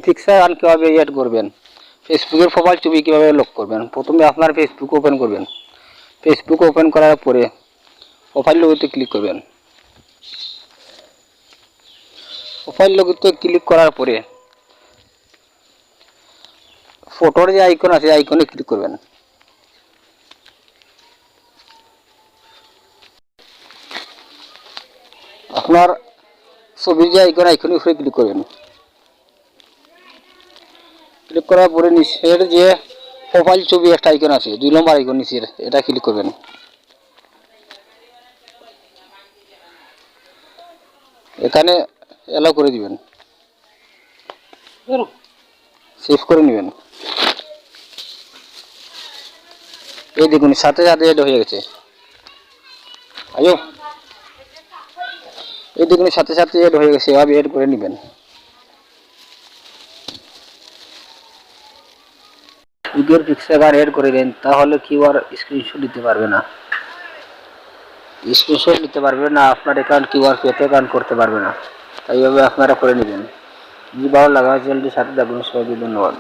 Picture আর কীভাবে add করবেন, ফেসবুকের প্রোফাইল ছবি কীভাবে লক করবেন। প্রথমে আপনার ফেসবুক ওপেন করবেন। ফেসবুক ওপেন করার পরে প্রোফাইল লোগোতে ক্লিক করবেন। প্রোফাইল লোগোতে ক্লিক করার পরে ফটোর যে আইকন আছে আইকনে ক্লিক করবেন। আপনার ছবির যে আইকন আইকনের উপরে ক্লিক করবেন। ক্লিক করার পরে নিচের যে প্রোফাইল ছবি একটা আইকন আছে 2 নম্বর আইকন নিচের, এটা ক্লিক করবেন। এখানে অ্যালাউ করে দিবেন, সেভ করে নেবেন। এই দেখুন সাথে সাথে এড হয়ে গেছে। আয়ো এই দেখুন সাথে সাথে এড হয়ে গেছে। এভাবে এড করে নেবেন। ফেসবুকের পিকচার আর এড করে দেন, তাহলে কেউ আর স্ক্রিনশট দিতে পারবে না। স্ক্রিনশট নিতে পারবে না, আপনার অ্যাকাউন্ট কেউ আর পেতে অ্যাকাউন্ট করতে পারবে না। তাই এইভাবে আপনারা করে নেবেন। যদি ভালো লাগা চ্যানেলটির সাথে থাকুন। সবাইকে ধন্যবাদ।